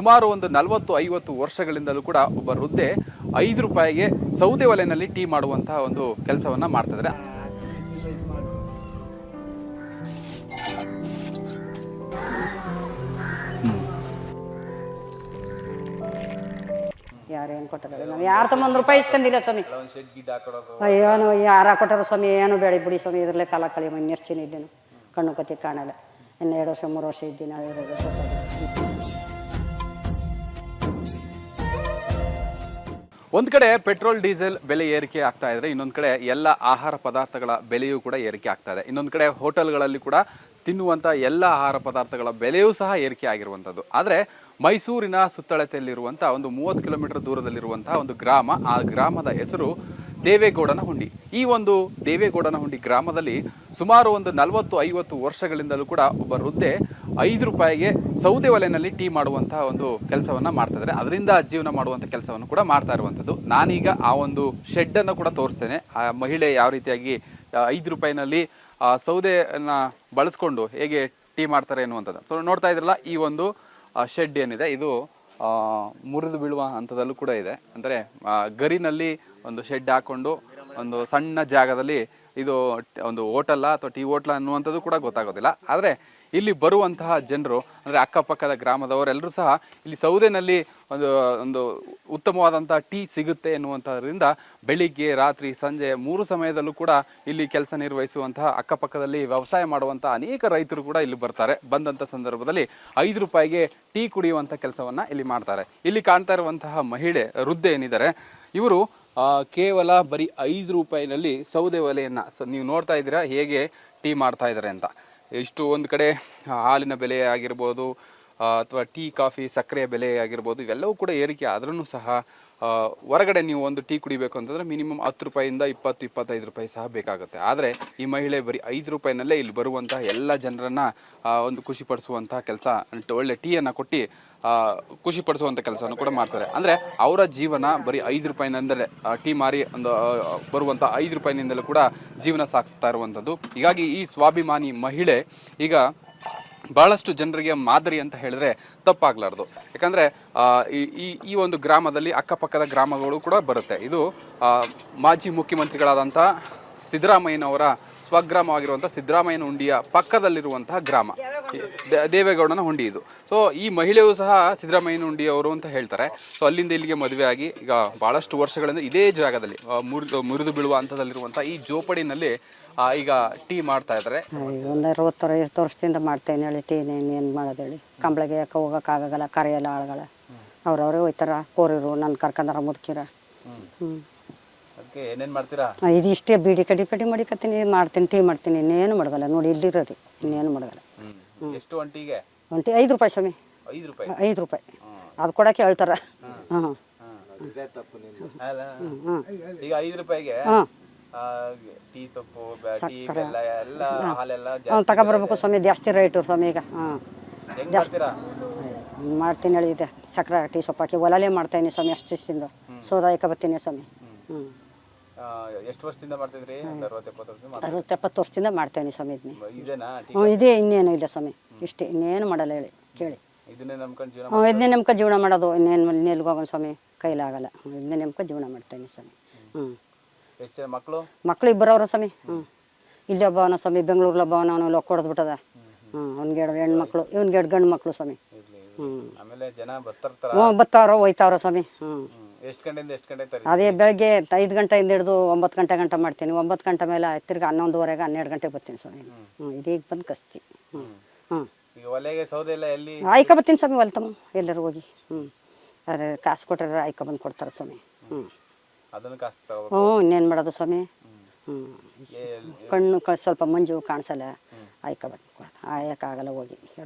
ಸುಮಾರು ಒಂದು 40-50 ವರ್ಷಗಳಿಂದಲೂ ಕೂಡ ಒಬ್ಬ ವೃದ್ಧೆ 5 ರೂಪಾಯಿಗೆ ಸೌದೆ ಒಲೆಯಲ್ಲಿ ಟೀ ಮಾಡುವಂತಹ ಒಂದು ಕೆಲಸವನ್ನ ಮಾಡ್ತಿದ್ದಾರೆ. ಯಾರೇನು ಕೊಟ್ಟರೆ ನಾವು ಯಾರು ತಮ್ಮ 1 ರೂಪಾಯಿ ಇಸ್ಕೊಂಡಿಲ್ಲ ಸ್ವಾಮಿ. ಅಯ್ಯೋನು ಯಾರು ಕೊಟ್ಟರು ಸ್ವಾಮಿ, ಏನು ಬೇಡ ಬಿಡಿ ಸ್ವಾಮಿ, ಇದರಲ್ಲೇ ಕಾಲ ಕಳಿ ಇನ್ನೆಷ್ಟು ಜನ ಇದ್ದೇನು, ಕಣ್ಣು ಕತ್ತಿ ಕಾಣಲ್ಲ. ಇನ್ನು 2 ವರ್ಷ 3 ವರ್ಷ ಇದ್ದೀನಿ ಅದಿರೋದು ಸ್ವಲ್ಪ. ಒಂದು ಕಡೆ ಪೆಟ್ರೋಲ್ ಡೀಸೆಲ್ ಬೆಲೆ ಏರಿಕೆ ಆಗ್ತಾ ಇದ್ರೆ, ಇನ್ನೊಂದು ಕಡೆ ಎಲ್ಲ ಆಹಾರ ಪದಾರ್ಥಗಳ ಬೆಲೆಯೂ ಕೂಡ ಏರಿಕೆ ಆಗ್ತಾ ಇದೆ. ಇನ್ನೊಂದು ಕಡೆ ಹೋಟೆಲ್ಗಳಲ್ಲಿ ಕೂಡ ತಿನ್ನುವಂಥ ಎಲ್ಲ ಆಹಾರ ಪದಾರ್ಥಗಳ ಬೆಲೆಯೂ ಸಹ ಏರಿಕೆ ಆಗಿರುವಂಥದ್ದು. ಆದರೆ ಮೈಸೂರಿನ ಸುತ್ತಳತೆಯಲ್ಲಿರುವಂಥ ಒಂದು 30 ಕಿಲೋಮೀಟರ್ ದೂರದಲ್ಲಿರುವಂತಹ ಒಂದು ಗ್ರಾಮ, ಆ ಗ್ರಾಮದ ಹೆಸರು ದೇವೇಗೌಡನಹುಂಡಿ. ಈ ಒಂದು ದೇವೇಗೌಡನಹುಂಡಿ ಗ್ರಾಮದಲ್ಲಿ ಸುಮಾರು ಒಂದು 40-50 ವರ್ಷಗಳಿಂದಲೂ ಕೂಡ ಒಬ್ಬ ವೃದ್ಧೆ 5 ರೂಪಾಯಿಗೆ ಸೌದೆ ಒಲೆಯಲ್ಲಿ ಟೀ ಮಾಡುವಂತಹ ಒಂದು ಕೆಲಸವನ್ನ ಮಾಡ್ತಿದ್ದಾರೆ. ಅದರಿಂದ ಜೀವನ ಮಾಡುವಂಥ ಕೆಲಸವನ್ನು ಕೂಡ ಮಾಡ್ತಾ ಇರುವಂಥದ್ದು. ನಾನೀಗ ಆ ಒಂದು ಶೆಡ್ಡನ್ನು ಕೂಡ ತೋರಿಸ್ತೇನೆ. ಆ ಮಹಿಳೆ ಯಾವ ರೀತಿಯಾಗಿ 5 ರೂಪಾಯಿನಲ್ಲಿ ಸೌದೆಯನ್ನು ಬಳಸ್ಕೊಂಡು ಹೇಗೆ ಟೀ ಮಾಡ್ತಾರೆ ಎನ್ನುವಂಥದ್ದು. ಸೊ ನೋಡ್ತಾ ಇದ್ರಲ್ಲ, ಈ ಒಂದು ಶೆಡ್ ಏನಿದೆ ಇದು ಮುರಿದು ಬೀಳುವ ಹಂತದಲ್ಲೂ ಕೂಡ ಇದೆ. ಅಂದರೆ ಗರಿನಲ್ಲಿ ಒಂದು ಶೆಡ್ ಹಾಕ್ಕೊಂಡು ಒಂದು ಸಣ್ಣ ಜಾಗದಲ್ಲಿ, ಇದು ಒಂದು ಹೋಟೆಲ್ಲ ಅಥವಾ ಟೀ ಹೋಟ್ಲ ಅನ್ನುವಂಥದ್ದು ಕೂಡ ಗೊತ್ತಾಗೋದಿಲ್ಲ. ಆದರೆ ಇಲ್ಲಿ ಬರುವಂತಹ ಜನರು, ಅಂದರೆ ಅಕ್ಕಪಕ್ಕದ ಗ್ರಾಮದವರೆಲ್ಲರೂ ಸಹ ಇಲ್ಲಿ ಸೌದೆನಲ್ಲಿ ಒಂದು ಉತ್ತಮವಾದಂಥ ಟೀ ಸಿಗುತ್ತೆ ಎನ್ನುವಂಥದ್ರಿಂದ ಬೆಳಿಗ್ಗೆ, ರಾತ್ರಿ, ಸಂಜೆ 3 ಸಮಯದಲ್ಲೂ ಕೂಡ ಇಲ್ಲಿ ಕೆಲಸ ನಿರ್ವಹಿಸುವಂತಹ, ಅಕ್ಕಪಕ್ಕದಲ್ಲಿ ವ್ಯವಸಾಯ ಮಾಡುವಂಥ ಅನೇಕ ರೈತರು ಕೂಡ ಇಲ್ಲಿ ಬರ್ತಾರೆ. ಬಂದಂಥ ಸಂದರ್ಭದಲ್ಲಿ 5 ರೂಪಾಯಿಗೆ ಟೀ ಕುಡಿಯುವಂಥ ಕೆಲಸವನ್ನು ಇಲ್ಲಿ ಮಾಡ್ತಾರೆ. ಇಲ್ಲಿ ಕಾಣ್ತಾ ಇರುವಂತಹ ಮಹಿಳೆ ವೃದ್ಧೆ ಏನಿದ್ದಾರೆ, ಇವರು ಕೇವಲ ಬರೀ 5 ರೂಪಾಯಿನಲ್ಲಿ ಸೌದೆ ಒಲೆಯನ್ನು, ನೀವು ನೋಡ್ತಾ ಇದ್ದೀರಾ ಹೇಗೆ ಟೀ ಮಾಡ್ತಾ ಇದ್ದಾರೆ ಅಂತ. ಇಷ್ಟು ಒಂದು ಕಡೆ ಹಾಲಿನ ಬೆಲೆ ಆಗಿರ್ಬೋದು, ಅಥವಾ ಟೀ ಕಾಫಿ ಸಕ್ಕರೆಯ ಬೆಲೆ ಆಗಿರ್ಬೋದು, ಇವೆಲ್ಲವೂ ಕೂಡ ಏರಿಕೆ ಆದ್ರೂ ಸಹ ಹೊರಗಡೆ ನೀವು ಒಂದು ಟೀ ಕುಡಿಬೇಕು ಅಂತಂದರೆ ಮಿನಿಮಮ್ 10 ರೂಪಾಯಿಂದ 20-25 ರೂಪಾಯಿ ಸಹ ಬೇಕಾಗುತ್ತೆ. ಆದರೆ ಈ ಮಹಿಳೆ ಬರೀ 5 ರೂಪಾಯಿನಲ್ಲೇ ಇಲ್ಲಿ ಬರುವಂತಹ ಎಲ್ಲ ಜನರನ್ನು ಒಂದು ಖುಷಿಪಡಿಸುವಂಥ ಕೆಲಸ, ಒಳ್ಳೆ ಟೀಯನ್ನು ಕೊಟ್ಟು ಖುಷಿಪಡಿಸುವಂಥ ಕೆಲಸವನ್ನು ಕೂಡ ಮಾಡ್ತಾರೆ. ಅಂದರೆ ಅವರ ಜೀವನ ಬರೀ 5 ರೂಪಾಯಿನಿಂದಲೇ, ಟೀ ಮಾರಿ ಒಂದು ಬರುವಂಥ 5 ರೂಪಾಯಿನಿಂದಲೂ ಕೂಡ ಜೀವನ ಸಾಗಿಸ್ತಾ ಇರುವಂಥದ್ದು. ಹೀಗಾಗಿ ಈ ಸ್ವಾಭಿಮಾನಿ ಮಹಿಳೆ ಈಗ ಬಹಳಷ್ಟು ಜನರಿಗೆ ಮಾದರಿ ಅಂತ ಹೇಳಿದ್ರೆ ತಪ್ಪಾಗಲಾರ್ದು. ಯಾಕಂದರೆ ಈ ಒಂದು ಗ್ರಾಮದಲ್ಲಿ ಅಕ್ಕಪಕ್ಕದ ಗ್ರಾಮಗಳು ಕೂಡ ಬರುತ್ತೆ. ಇದು ಮಾಜಿ ಮುಖ್ಯಮಂತ್ರಿಗಳಾದಂಥ ಸಿದ್ದರಾಮಯ್ಯನವರ ಸ್ವಗ್ರಾಮವಾಗಿರುವಂಥ ಸಿದ್ದರಾಮಯ್ಯನಹುಂಡಿಯ ಪಕ್ಕದಲ್ಲಿರುವಂತಹ ಗ್ರಾಮ ದೇವೇಗೌಡನಹುಂಡಿ ಇದು. ಸೊ ಈ ಮಹಿಳೆಯೂ ಸಹ ಸಿದ್ದರಾಮಯ್ಯನಹುಂಡಿಯವರು ಅಂತ ಹೇಳ್ತಾರೆ. ಸೊ ಅಲ್ಲಿಂದ ಇಲ್ಲಿಗೆ ಮದುವೆ ಆಗಿ ಈಗ ಭಾಳಷ್ಟು ವರ್ಷಗಳಿಂದ ಇದೇ ಜಾಗದಲ್ಲಿ ಮುರಿದು ಬೀಳುವ ಹಂತದಲ್ಲಿರುವಂಥ ಈ ಜೋಪಡಿನಲ್ಲಿ ಈಗ ಟೀ ಮಾಡ್ತಾ ಇದ್ದಾರೆ. ಒಂದು 60-50 ವರ್ಷದಿಂದ ಮಾಡ್ತೇನೆ ಹೇಳಿ ಟೀ. ಏನು ಮಾಡೋದು ಹೇಳಿ, ಕಂಬಳಿಗೆ ಯಾಕೆ ಹೋಗೋಕ್ಕಾಗಲ್ಲ, ಕರೆಯಲ್ಲ ಆಳುಗಳ, ಅವ್ರವ್ರೇ ಹೋಯ್ತಾರ, ಕೋರಿರು ನನ್ನ ಕರ್ಕೊಂಡಾರ ಮುದುಕಿರ. ಏನೇನು ಮಾಡ್ತೀರಾ? ಇದು ಇಷ್ಟೇ ಬೀಡಿ ಕಡಿ ಮಡಿಕತ್ತೀನಿ, ಮಾಡ್ತೀನಿ, ಟೀ ಮಾಡ್ತೀನಿ, ಇನ್ನೇನು ಮಾಡಗಲ್ಲ ನೋಡಿ, ಇಲ್ಲಿರೋದು ಇನ್ನೇನು ಮಾಡಗಲ್ಲ. ಎಷ್ಟು ಒಂಟಿಗೆ? ಒಂಟಿ 5 ರೂಪಾಯಿ ಸ್ವಾಮಿ, 5 ರೂಪಾಯಿ ಅದು ಕೊಡೋಕ್ಕೆ ಹೇಳ್ತಾರ. ಹಾಂ ಈಗ 5 ರೂಪಾಯಿಗೆ ಟೀ ಸೊಪ್ಪು, ಟೀ ಬೆಲ್ಲ ಎಲ್ಲ ಹಾಲೆಲ್ಲ ತಗೊಬರ್ಬೇಕು ಸ್ವಾಮಿ, ಜಾಸ್ತಿ ರೇಟು ಸ್ವಾಮಿ ಈಗ. ಮಾಡ್ತೀನಿ ಹೇಳಿ, ಇದೆ ಸಕ್ಕರೆ ಟೀ ಸೊಪ್ಪು ಹಾಕಿ ಒಲಲೇ ಮಾಡ್ತಾಯಿನಿ ಸ್ವಾಮಿ. ಅಷ್ಟು ದಿವಸದಿಂದ ಸೋದಾಯಕ ಬರ್ತೀನಿ ಸ್ವಾಮಿ. ಎಷ್ಟು ವರ್ಷದಿಂದ ಮಾಡ್ತಿದ್ರಿ? 60-70 ವರ್ಷದಿಂದ ಮಾಡ್ತೇನೆ ಸ್ವಾಮಿ. ಇದನ್ನ ಇದೇ, ಇನ್ನೇನು ಇಲ್ಲ ಸ್ವಾಮಿ, ಇಷ್ಟೇ, ಇನ್ನೇನು ಮಾಡಲ್ಲ ಹೇಳಿ ಕೇಳಿ. ಇದನ್ನೇ ನಂಬ್ಕೊಂಡು ಜೀವನ ಮಾಡೋದು, ಇನ್ನೇನು ಹೋಗೋಣ ಸ್ವಾಮಿ, ಕೈಲಾಗಲ್ಲ. ಇದನ್ನೇ ನಂಬ್ಕೊಂಡು ಜೀವನ ಮಾಡ್ತೇನೆ ಸ್ವಾಮಿ. ಮಕ್ಕಳು 2 ಅವ್ರ ಸ್ವಾಮಿ. ಇಲ್ಲಿ ಒಬ್ಬವನ ಸ್ವಾಮಿ, ಬೆಂಗಳೂರಲ್ಲಿ ಒಬ್ಬವನ, ಅವನು ಲೊಕ್ಕ ಹೊಡೆದ್ಬಿಟ್ಟದ. ಅವ್ನಿಗೆ 2 ಹೆಣ್ಮಕ್ಳು, ಇವ್ನಿಗೆ 2 ಗಂಡು ಮಕ್ಕಳು ಸ್ವಾಮಿ. ಬರ್ತಾವ್ರ ಹೋಯ್ತಾವ್ರ ಸ್ವಾಮಿ. ಎಷ್ಟು ಗಂಟೆಯಿಂದ ಎಷ್ಟು ಗಂಟೆ? ಅದೇ ಬೆಳಗ್ಗೆ 5 ಗಂಟೆಯಿಂದ ಹಿಡಿದು 9 ಗಂಟೆ ಮಾಡ್ತೀನಿ. 9 ಗಂಟೆ ಮೇಲೆ ತಿರ್ಗಿ 11:15 12 ಗಂಟೆಗೆ ಬರ್ತೀನಿ ಸ್ವಾಮಿ. ಇದೀಗ ಬಂದು ಕಸ್ತಿ. ಆಯ್ಕ ಬರ್ತೀನಿ ಸ್ವಾಮಿ, ಹೊಲ್ತಮ್ಮ ಎಲ್ಲರೂ ಹೋಗಿ. ಅದೇ ಕಾಸು ಕೊಟ್ಟರೆ ಆಯ್ಕ ಬಂದು ಕೊಡ್ತಾರೆ ಸ್ವಾಮಿ. ಇನ್ನೇನು ಮಾಡೋದು ಸ್ವಾಮಿ. ಕಣ್ಣು ಸ್ವಲ್ಪ ಮಂಜು ಕಾಣಿಸಲ್ಲ, ಆಯ್ಕ ಬಂದು ಆಯಕ್ಕಾಗಲ್ಲ, ಹೋಗಿ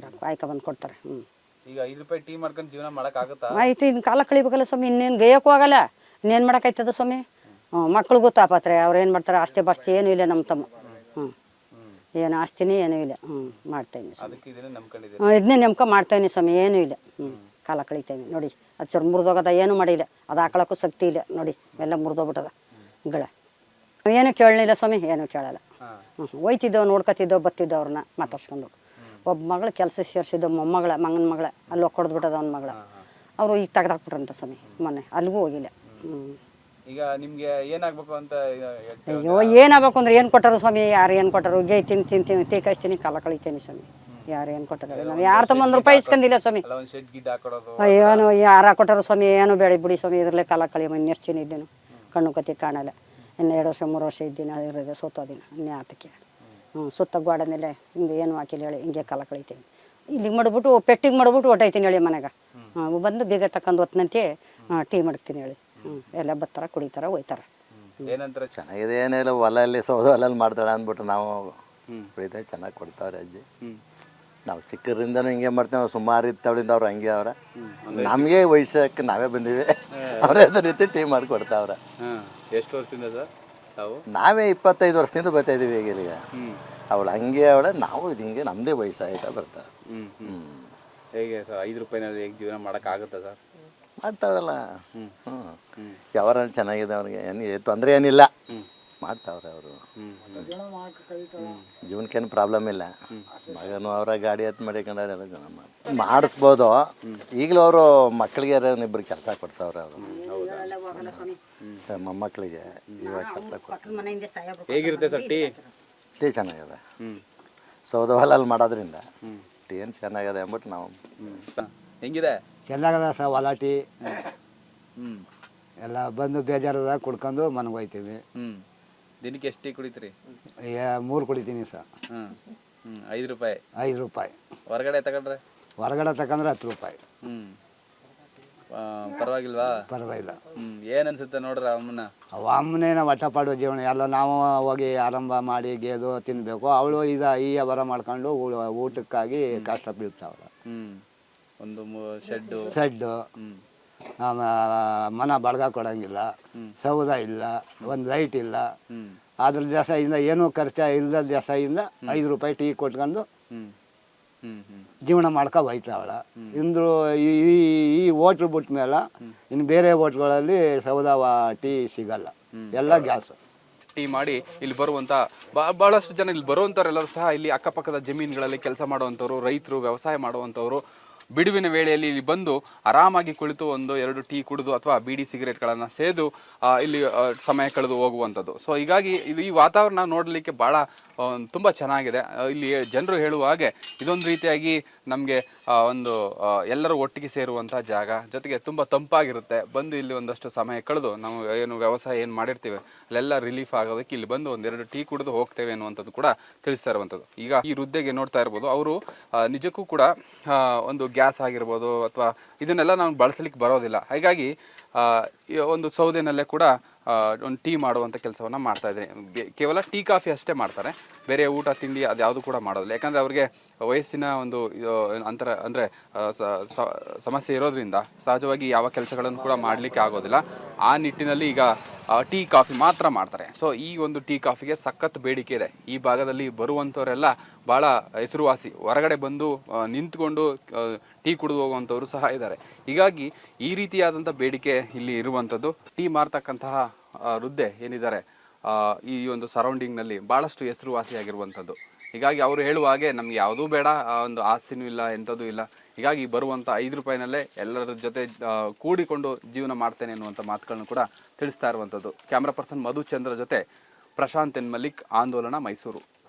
ಆಯ್ಕ ಬಂದು ಕೊಡ್ತಾರೆ. ಈಗ 5 ರೂಪಾಯಿ ಟೀ ಮಾಡ್ಕೊಂಡು ಜೀವನ ಮಾಡೋಕ್ಕಾಗುತ್ತಾ? ಆಯ್ತು, ಇನ್ನು ಕಾಲ ಕಳಿಬೇಕಲ್ಲ ಸ್ವಾಮಿ, ಇನ್ನೇನು ಗೇಯಕ್ಕೂ ಆಗಲ್ಲ, ಇನ್ನೇನು ಮಾಡೋಕ್ಕಾಯ್ತದ ಸ್ವಾಮಿ. ಮಕ್ಳಿಗೂ ತಾಪತ್ರೆ, ಅವ್ರು ಏನು ಮಾಡ್ತಾರೆ, ಆಸ್ತಿ ಪಾಸ್ತಿ ಏನೂ ಇಲ್ಲ ನಮ್ಮ ತಮ್ಮ. ಏನು ಆಸ್ತಿನೇ ಏನೂ ಇಲ್ಲ. ಮಾಡ್ತೇನೆ ಸ್ವಾಮಿ, ಇದನ್ನೇ ನೆಮ್ಕ ಮಾಡ್ತೇನೆ ಸ್ವಾಮಿ, ಏನೂ ಇಲ್ಲ. ಕಾಲ ಕಳಿತೇವೆ ನೋಡಿ. ಅದು ಚೂರು ಮುರಿದೋಗದ, ಏನೂ ಮಾಡಿಲ್ಲ, ಅದು ಹಾಕೊಳಕ್ಕೂ ಶಕ್ತಿ ಇಲ್ಲ ನೋಡಿ, ಎಲ್ಲ ಮುರಿದೋಗ್ಬಿಟ್ಟದ ಗಳ. ಏನು ಕೇಳಲಿಲ್ಲ ಸ್ವಾಮಿ, ಏನೂ ಕೇಳಲ್ಲ. ಹೋಯ್ತಿದ್ದೋ, ನೋಡ್ಕೊತಿದ್ದೋ, ಬತ್ತಿದ್ದೋ, ಅವ್ರನ್ನ ಮಾತಾಡ್ಸ್ಕೊಂಡು. ಒಬ್ಬ ಮಗಳು ಕೆಲಸ ಸೇರಿಸಿದ್ದು, ಮೊಮ್ಮಗಳ, ಮಗನ ಮಗಳ, ಅಲ್ಲಿ ಹೊಡ್ದ್ಬಿಟ್ಟದ ಅವ್ನ ಮಗಳ. ಅವರು ಈಗ ತೆಗ್ದಾಕ್ಬಿಟ್ರಂತ ಸ್ವಾಮಿ ಮೊನ್ನೆ ಅಲ್ಲಿಗೂ ಹೋಗಿಲ್ಲ. ಈಗ ನಿಮ್ಗೆ ಏನಾಗ್ಬೇಕು ಅಂತ ಹೇಳ್ತೀರಾ? ಅಯ್ಯೋ ಏನಾಗಬೇಕು ಅಂದ್ರೆ ಏನು ಕೊಟ್ಟಾರು ಸ್ವಾಮಿ, ಯಾರು ಏನು ಕೊಟ್ಟರು, ಗೇಯ್ತೀನಿ ತಿಂತೀನಿ ತೇಕಸ್ತೀನಿ ಕಾಲ ಕಳಿತೀನಿ ಸ್ವಾಮಿ, ಯಾರು ಏನು ಕೊಟ್ಟಾರ, ನಾವು ಯಾರು ತಮ್ಮ 1 ರೂಪಾಯಿ ಇಸ್ಕೊಂಡಿಲ್ಲ ಸ್ವಾಮಿ. ಅಲ್ಲ ಒಂದು ಶೆಡ್ ಗಿಡ್ ಹಾಕೊಡೋದು ಅಯ್ಯೋನು ಯಾರ ಕೊಟ್ಟಾರು ಸ್ವಾಮಿ, ಏನು ಬೇಡ ಬಿಡಿ ಸ್ವಾಮಿ, ಇದರಲ್ಲೇ ಕಾಲ ಕಳಿಯಮ್ಮ, ಇನ್ನೆಷ್ಟು ಜನ ಇದ್ದೇನು ಕಣ್ಣು ಕತ್ತಿ ಕಾಣಲ್ಲ, ಇನ್ನು 2 ವರ್ಷ 3 ವರ್ಷ ಇದ್ದೀನಿ ಇರೋದು ಸೋತೋದಿನ ಇನ್ಯಾತಕ್ಕೆ. ಸುತ್ತ ಗೋಡನೆಲ್ಲ ಹಿಂಗೆ ಏನು ಹಾಕಿಲ್ಲ ಹೇಳಿ ಹಿಂಗೆ ಕಾಲ ಕಳಿತೀನಿ, ಇಲ್ಲಿಗೆ ಮಾಡಿಬಿಟ್ಟು ಪೆಟ್ಟಿಗೆ ಮಾಡಿಬಿಟ್ಟು ಹೊಟ್ಟೈತೀನಿ ಹೇಳಿ ಮನೆಗೆ. ಬಂದು ಬೇಗ ತಗೊಂಡು ಹೊತ್ತನಂತೆ ಟೀ ಮಾಡ್ತೀನಿ ಹೇಳಿ, ಎಲ್ಲ ಬರ್ತಾರ ಕುಡಿತಾರ ಹೋಯ್ತಾರೆ. ಏನಂತಾರೆ? ಚೆನ್ನಾಗಿದೆ, ಏನಿಲ್ಲ ಹೊಲಲ್ಲಿ ಸೌದೆ ಹೊಲಲ್ಲಿ ಮಾಡ್ತಾಳೆ ಅಂದ್ಬಿಟ್ಟು ನಾವು ಕುಡಿತೇವೆ, ಚೆನ್ನಾಗಿ ಕೊಡ್ತಾವ್ರೆ ಅಜ್ಜಿ. ನಾವು ಚಿಕ್ಕರಿಂದನೂ ಹಿಂಗೆ ಮಾಡ್ತೇವೆ, ಸುಮಾರು ಇತ್ತವಳಿಂದ ಅವ್ರು ಹಂಗೆ ಅವ್ರ, ನಮಗೆ ವಯಸ್ಸಕ್ಕೆ ನಾವೇ ಬಂದೀವಿ, ಅವರೇ ಅದೇ ರೀತಿ ಟೀ ಮಾಡಿ ಕೊಡ್ತಾವ್ರೆ. ಎಷ್ಟು ವರ್ಷದಿಂದ ಸರ್ ತಾವು? ನಾವೇ 25 ವರ್ಷದಿಂದ ಬರ್ತಾ ಇದೀವಿ ಈಗ ಇಲ್ಲಿಗೆ. ಅವಳು ಹಂಗೆ ಅವಳೆ, ನಾವು ಇದು ಹಿಂಗೆ ನಮ್ಮದೇ ವಯಸ್ಸಾಯ್ತಾ ಬರ್ತಾರೆ. ಹೇಗೆ ಸರ್ 5 ರೂಪಾಯಿನಲ್ಲಿ ಹೇಗೆ ಜೀವನ ಮಾಡೋಕ್ಕಾಗುತ್ತಾ ಸರ್? ಮಾಡ್ತಾವ್ರಲ್ಲ. ಯಾವಾರ ಚೆನ್ನಾಗಿದೆ, ಅವ್ರಿಗೆ ಏನು ತೊಂದರೆ ಏನಿಲ್ಲ, ಮಾಡ್ತಾವ್ರೆ ಅವರು. ಜೀವನಕ್ಕೇನು ಪ್ರಾಬ್ಲಮ್ ಇಲ್ಲ. ಮಗನು ಅವರ ಗಾಡಿ ಹತ್ತು ಮಾಡಿಕೊಂಡ್ರೆ ಎಲ್ಲ ಜನ ಮಾಡಿಸ್ಬೋದು. ಈಗಲೂ ಅವರು ಮಕ್ಕಳಿಗೆ 2 ಕೆಲಸ ಕೊಡ್ತಾವ್ರೆ ಅವರು, ಮೊಮ್ಮಕ್ಕಳಿಗೆ ಇವಾಗ ಕೆಲಸ ಕೊಡ್ತಾರೆ. ಹೇಗಿರುತ್ತೆ ಸರ್ ಟೀ? ಟೀ ಚೆನ್ನಾಗಿದೆ, ಸೌದೆ ಹೊಲಲ್ಲಿ ಮಾಡೋದ್ರಿಂದ ಟೀ ಏನು ಚೆನ್ನಾಗಿದೆ ಅಂದ್ಬಿಟ್ಟು ನಾವು. ಹೆಂಗಿದೆ? ಚೆನ್ನಾಗದ ಸರ್ ಹೊಲ ಟೀ ಎಲ್ಲ ಬಂದು ಬೇಜಾರದಾಗ ಕುಡ್ಕೊಂಡು ಮನೆಗೆ ಹೋಗ್ತೀವಿ. ದಿನಕ್ಕೆ ಎಷ್ಟು ಟೀ ಕುಡಿತೀರಿ? 3 ಕುಡಿತೀನಿ ಸರ್. 5 ರೂಪಾಯಿ? 5 ರೂಪಾಯಿ. ಹೊರಗಡೆ ತಗೊಂಡ್ರೆ? ಹೊರಗಡೆ ತಗೊಂಡ್ರೆ 10 ರೂಪಾಯಿ. ಪರವಾಗಿಲ್ವಾ? ಪರವಾಗಿಲ್ಲ. ಏನ್ ಅನ್ಸುತ್ತೆ ನೋಡ್ರ ಅಮ್ಮನ? ಅಮ್ಮನೇನ ಹೊಟ್ಟೆ ಪಾಡುವ ಜೀವನ ಎಲ್ಲ ನಾವು ಹೋಗಿ ಆರಂಭ ಮಾಡಿ ಗೇದು ತಿನ್ಬೇಕು, ಅವಳು ಈ ವ್ಯವಹಾರ ಮಾಡ್ಕೊಂಡು ಊಟಕ್ಕಾಗಿ ಕಷ್ಟ ಬೀಳ್ತಾವಳ. ಒಂದು ಶೆಡ್ಡು ಮನ ಬಡ್ಗ ಕೊಡಂಗಿಲ್ಲ, ಸೌದ ಇಲ್ಲ, ಒಂದು ಲೈಟ್ ಇಲ್ಲ, ಅದ್ರ ದೇಶದಿಂದ ಏನೂ ಖರ್ಚ ಇಲ್ಲದ ದೇಶದಿಂದ 5 ರೂಪಾಯಿ ಟೀ ಕೊಟ್ಕೊಂಡು ಜೀವನ ಮಾಡ್ಕೊ ಹೋಯ್ತಾವಳ. ಇಂದ್ರು ಈ ಹೋಟ್ಲ್ ಬಿಟ್ಟ ಮೇಲೆ ಇನ್ನು ಬೇರೆ ಹೋಟ್ಲ್ಗಳಲ್ಲಿ ಸೌದ ಟೀ ಸಿಗಲ್ಲ, ಎಲ್ಲ ಗ್ಯಾಸು. ಟೀ ಮಾಡಿ ಇಲ್ಲಿ ಬರುವಂಥ ಭಾಳಷ್ಟು ಜನ ಇಲ್ಲಿ ಬರುವಂಥವ್ರೆಲ್ಲರೂ ಸಹ ಇಲ್ಲಿ ಅಕ್ಕಪಕ್ಕದ ಜಮೀನುಗಳಲ್ಲಿ ಕೆಲಸ ಮಾಡುವಂಥವ್ರು, ರೈತರು, ವ್ಯವಸಾಯ ಮಾಡುವಂಥವ್ರು ಬಿಡುವಿನ ವೇಳೆಯಲ್ಲಿ ಇಲ್ಲಿ ಬಂದು ಆರಾಮಾಗಿ ಕುಳಿತು 1-2 ಟೀ ಕುಡಿದು ಅಥವಾ ಬೀಡಿ ಸಿಗರೇಟ್ಗಳನ್ನು ಸೇದು ಇಲ್ಲಿ ಸಮಯ ಕಳೆದು ಹೋಗುವಂಥದ್ದು. ಸೊ ಹೀಗಾಗಿ ಈ ವಾತಾವರಣ ನೋಡಲಿಕ್ಕೆ ಭಾಳ ತುಂಬ ಚೆನ್ನಾಗಿದೆ. ಇಲ್ಲಿ ಜನರು ಹೇಳುವ ಹಾಗೆ ಇದೊಂದು ರೀತಿಯಾಗಿ ನಮಗೆ ಒಂದು ಎಲ್ಲರೂ ಒಟ್ಟಿಗೆ ಸೇರುವಂಥ ಜಾಗ, ಜೊತೆಗೆ ತುಂಬ ತಂಪಾಗಿರುತ್ತೆ. ಬಂದು ಇಲ್ಲಿ ಒಂದಷ್ಟು ಸಮಯ ಕಳೆದು ನಾವು ಏನು ವ್ಯವಸಾಯ ಏನು ಮಾಡಿರ್ತೀವಿ ಅಲ್ಲೆಲ್ಲ ರಿಲೀಫ್ ಆಗೋದಕ್ಕೆ ಇಲ್ಲಿ ಬಂದು 1-2 ಟೀ ಕುಡಿದು ಹೋಗ್ತೇವೆ ಅನ್ನುವಂಥದ್ದು ಕೂಡ ತಿಳಿಸ್ತಾ ಇರುವಂಥದ್ದು. ಈಗ ಈ ವೃದ್ಧೆಗೆ ನೋಡ್ತಾ ಇರ್ಬೋದು, ಅವರು ನಿಜಕ್ಕೂ ಕೂಡ ಒಂದು ಗ್ಯಾಸ್ ಆಗಿರ್ಬೋದು ಅಥವಾ ಇದನ್ನೆಲ್ಲ ನಾವು ಬಳಸಲಿಕ್ಕೆ ಬರೋದಿಲ್ಲ. ಹಾಗಾಗಿ ಒಂದು ಸೌದೆನಲ್ಲೇ ಕೂಡ ಒಂದು ಟೀ ಮಾಡುವಂಥ ಕೆಲಸವನ್ನು ಮಾಡ್ತಾ ಇದ್ದೀನಿ. ಕೇವಲ ಟೀ ಕಾಫಿ ಅಷ್ಟೇ ಮಾಡ್ತಾರೆ, ಬೇರೆ ಊಟ ತಿಂಡಿ ಅದ್ಯಾವುದು ಕೂಡ ಮಾಡೋದಿಲ್ಲ. ಯಾಕಂದರೆ ಅವ್ರಿಗೆ ವಯಸ್ಸಿನ ಒಂದು ಅಂತರ ಅಂದರೆ ಸಮಸ್ಯೆ ಇರೋದ್ರಿಂದ ಸಹಜವಾಗಿ ಯಾವ ಕೆಲಸಗಳನ್ನು ಕೂಡ ಮಾಡಲಿಕ್ಕೆ ಆಗೋದಿಲ್ಲ. ಆ ನಿಟ್ಟಿನಲ್ಲಿ ಈಗ ಟೀ ಕಾಫಿ ಮಾತ್ರ ಮಾಡ್ತಾರೆ. ಸೊ ಈ ಒಂದು ಟೀ ಕಾಫಿಗೆ ಸಖತ್ ಬೇಡಿಕೆ ಇದೆ. ಈ ಭಾಗದಲ್ಲಿ ಬರುವಂಥವರೆಲ್ಲ ಭಾಳ ಹೆಸರುವಾಸಿ, ಹೊರಗಡೆ ಬಂದು ನಿಂತ್ಕೊಂಡು ಟೀ ಕುಡಿದು ಹೋಗುವಂಥವ್ರು ಸಹ ಇದ್ದಾರೆ. ಹೀಗಾಗಿ ಈ ರೀತಿಯಾದಂಥ ಬೇಡಿಕೆ ಇಲ್ಲಿ ಇರುವಂಥದ್ದು. ಟೀ ಮಾರ್ತಕ್ಕಂತಹ ವೃದ್ಧೆ ಏನಿದ್ದಾರೆ ಈ ಒಂದು ಸರೌಂಡಿಂಗ್ನಲ್ಲಿ ಭಾಳಷ್ಟು ಹೆಸರುವಾಸಿಯಾಗಿರುವಂಥದ್ದು. ಹೀಗಾಗಿ ಅವರು ಹೇಳುವ ಹಾಗೆ ನಮ್ಗೆ ಯಾವುದೂ ಬೇಡ, ಒಂದು ಆಸ್ತಿನೂ ಇಲ್ಲ, ಎಂಥದ್ದು ಇಲ್ಲ. ಹೀಗಾಗಿ ಬರುವಂಥ 5 ರೂಪಾಯಿನಲ್ಲೇ ಎಲ್ಲರ ಜೊತೆ ಕೂಡಿಕೊಂಡು ಜೀವನ ಮಾಡ್ತೇನೆ ಅನ್ನುವಂಥ ಮಾತುಗಳನ್ನು ಕೂಡ ತಿಳಿಸ್ತಾ ಇರುವಂಥದ್ದು. ಕ್ಯಾಮ್ರಾ ಪರ್ಸನ್ ಮಧುಚಂದ್ರ ಜೊತೆ ಪ್ರಶಾಂತ್ ಎನ್ ಮಲ್ಲಿಕ್, ಆಂದೋಲನ, ಮೈಸೂರು.